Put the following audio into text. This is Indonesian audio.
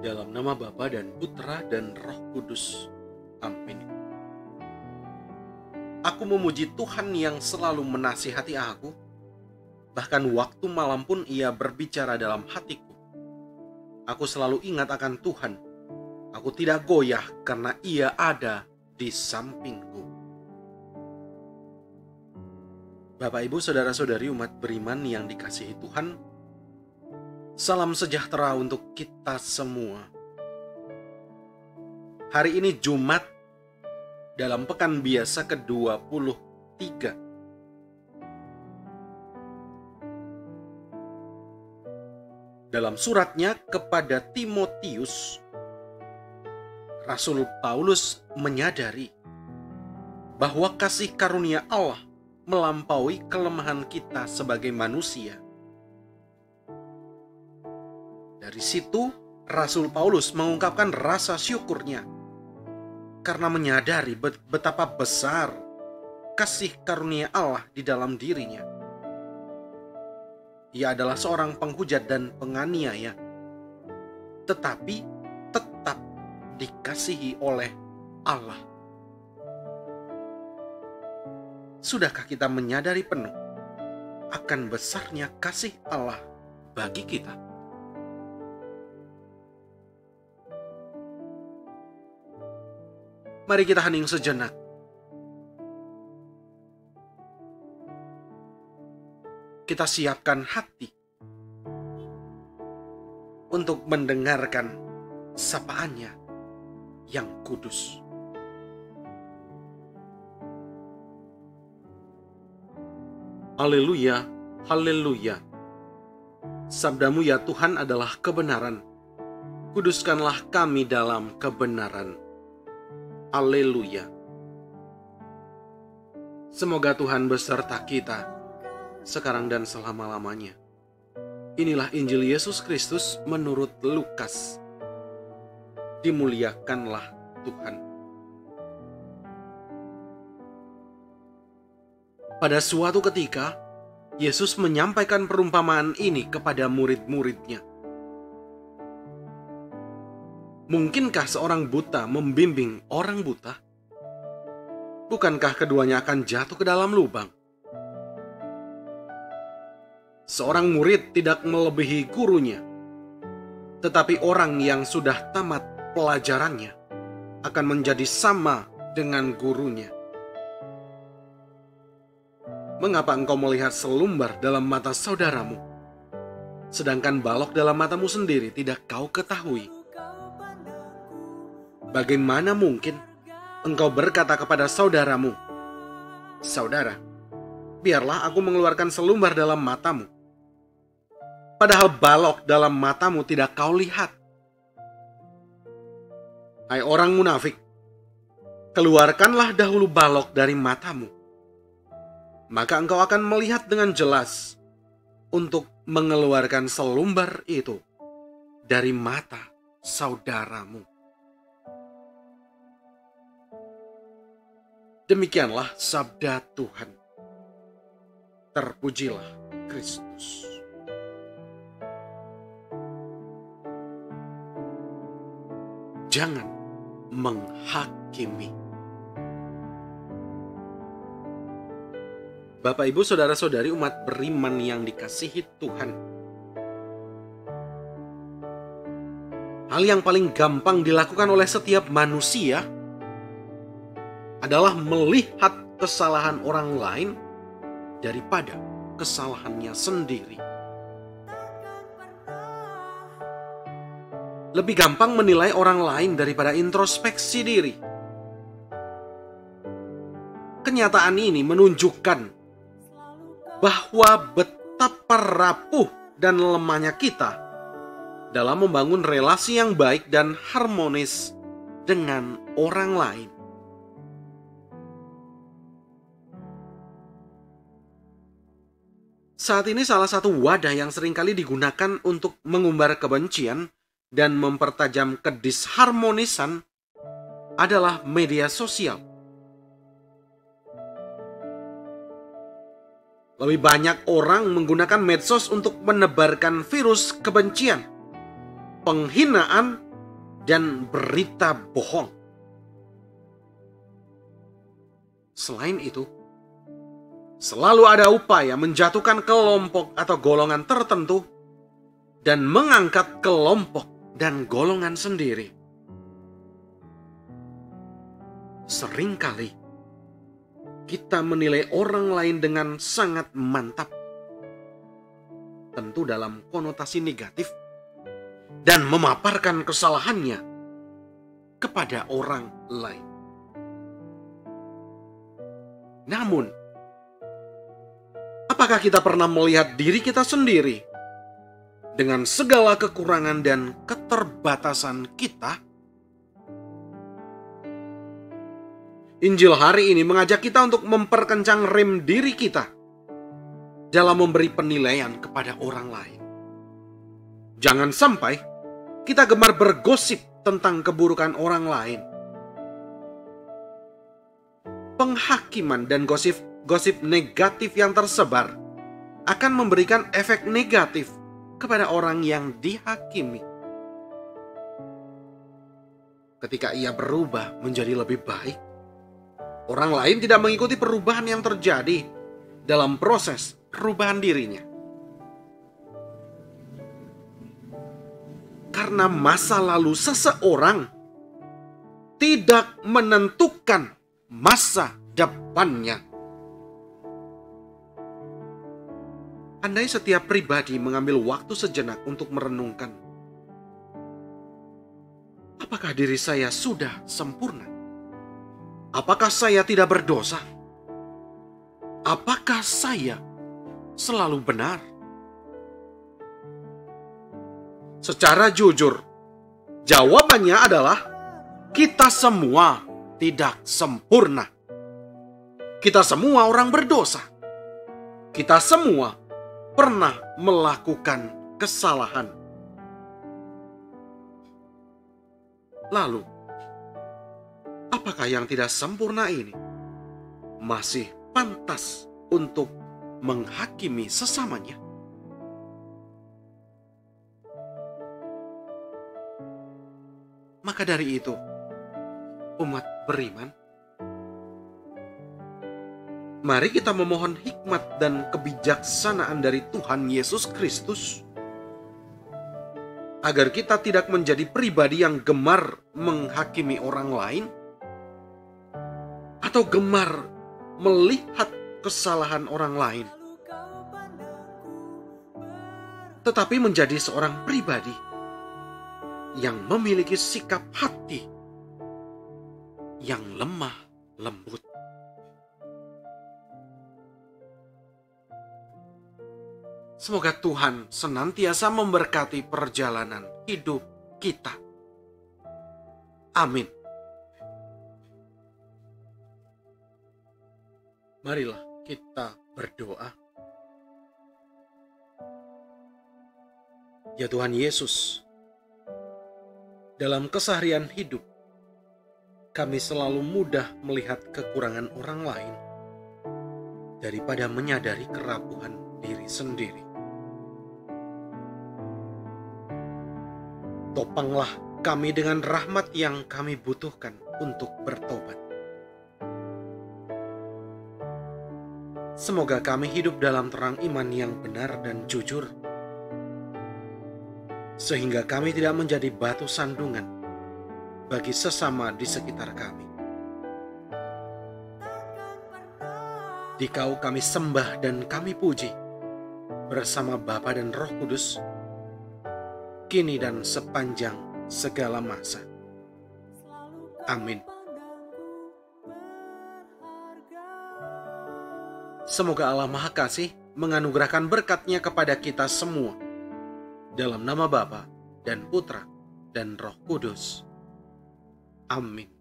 Dalam nama Bapa dan Putra dan Roh Kudus. Amin. Aku memuji Tuhan yang selalu menasihati aku. Bahkan waktu malam pun Ia berbicara dalam hatiku. Aku selalu ingat akan Tuhan. Aku tidak goyah karena Ia ada di sampingku. Bapak, Ibu, Saudara-saudari umat beriman yang dikasihi Tuhan, salam sejahtera untuk kita semua. Hari ini Jumat dalam pekan biasa ke-23. Dalam suratnya kepada Timotius, Rasul Paulus menyadari bahwa kasih karunia Allah melampaui kelemahan kita sebagai manusia. Dari situ, Rasul Paulus mengungkapkan rasa syukurnya karena menyadari betapa besar kasih karunia Allah di dalam dirinya. Ia adalah seorang penghujat dan penganiaya, tetapi tetap dikasihi oleh Allah. Sudahkah kita menyadari penuh akan besarnya kasih Allah bagi kita? Mari kita hening sejenak. Kita siapkan hati untuk mendengarkan sapaannya yang kudus. Haleluya, haleluya. Sabdamu ya Tuhan adalah kebenaran. Kuduskanlah kami dalam kebenaran. Haleluya. Semoga Tuhan beserta kita sekarang dan selama-lamanya. Inilah Injil Yesus Kristus menurut Lukas. Dimuliakanlah Tuhan. Pada suatu ketika, Yesus menyampaikan perumpamaan ini kepada murid-muridnya. Mungkinkah seorang buta membimbing orang buta? Bukankah keduanya akan jatuh ke dalam lubang? Seorang murid tidak melebihi gurunya, tetapi orang yang sudah tamat pelajarannya akan menjadi sama dengan gurunya. Mengapa engkau melihat selumbar dalam mata saudaramu, sedangkan balok dalam matamu sendiri tidak kau ketahui? Bagaimana mungkin engkau berkata kepada saudaramu, "Saudara, biarlah aku mengeluarkan selumbar dalam matamu," padahal balok dalam matamu tidak kau lihat? Hai orang munafik, keluarkanlah dahulu balok dari matamu, maka engkau akan melihat dengan jelas untuk mengeluarkan selumbar itu dari mata saudaramu. Demikianlah sabda Tuhan. Terpujilah Kristus. Jangan menghakimi. Bapak, Ibu, Saudara-saudari umat beriman yang dikasihi Tuhan. Hal yang paling gampang dilakukan oleh setiap manusia adalah melihat kesalahan orang lain daripada kesalahannya sendiri. Lebih gampang menilai orang lain daripada introspeksi diri. Kenyataan ini menunjukkan bahwa betapa rapuh dan lemahnya kita dalam membangun relasi yang baik dan harmonis dengan orang lain. Saat ini salah satu wadah yang seringkali digunakan untuk mengumbar kebencian dan mempertajam kedisharmonisan adalah media sosial. Lebih banyak orang menggunakan medsos untuk menebarkan virus kebencian, penghinaan, dan berita bohong. Selain itu, selalu ada upaya menjatuhkan kelompok atau golongan tertentu dan mengangkat kelompok dan golongan sendiri. Seringkali kita menilai orang lain dengan sangat mantap, tentu dalam konotasi negatif, dan memaparkan kesalahannya kepada orang lain. Namun, apakah kita pernah melihat diri kita sendiri dengan segala kekurangan dan keterbatasan kita? Injil hari ini mengajak kita untuk memperkencang rem diri kita dalam memberi penilaian kepada orang lain. Jangan sampai kita gemar bergosip tentang keburukan orang lain. Penghakiman dan gosip negatif yang tersebar akan memberikan efek negatif kepada orang yang dihakimi. Ketika ia berubah menjadi lebih baik, orang lain tidak mengikuti perubahan yang terjadi dalam proses perubahan dirinya. Karena masa lalu seseorang tidak menentukan masa depannya. Andai setiap pribadi mengambil waktu sejenak untuk merenungkan, apakah diri saya sudah sempurna? Apakah saya tidak berdosa? Apakah saya selalu benar? Secara jujur, jawabannya adalah kita semua tidak sempurna. Kita semua orang berdosa. Kita semua pernah melakukan kesalahan. Lalu, apakah yang tidak sempurna ini masih pantas untuk menghakimi sesamanya? Maka dari itu, umat beriman, mari kita memohon hikmat dan kebijaksanaan dari Tuhan Yesus Kristus, agar kita tidak menjadi pribadi yang gemar menghakimi orang lain, atau gemar melihat kesalahan orang lain, tetapi menjadi seorang pribadi yang memiliki sikap hati yang lemah lembut. Semoga Tuhan senantiasa memberkati perjalanan hidup kita. Amin. Marilah kita berdoa. Ya Tuhan Yesus, dalam keseharian hidup, kami selalu mudah melihat kekurangan orang lain daripada menyadari kerapuhan diri sendiri. Topanglah kami dengan rahmat yang kami butuhkan untuk bertobat. Semoga kami hidup dalam terang iman yang benar dan jujur, sehingga kami tidak menjadi batu sandungan bagi sesama di sekitar kami. Dikau kami sembah dan kami puji bersama Bapa dan Roh Kudus, kini dan sepanjang segala masa. Amin. Semoga Allah Maha Kasih menganugerahkan berkat-Nya kepada kita semua, dalam nama Bapa dan Putra dan Roh Kudus. Amin.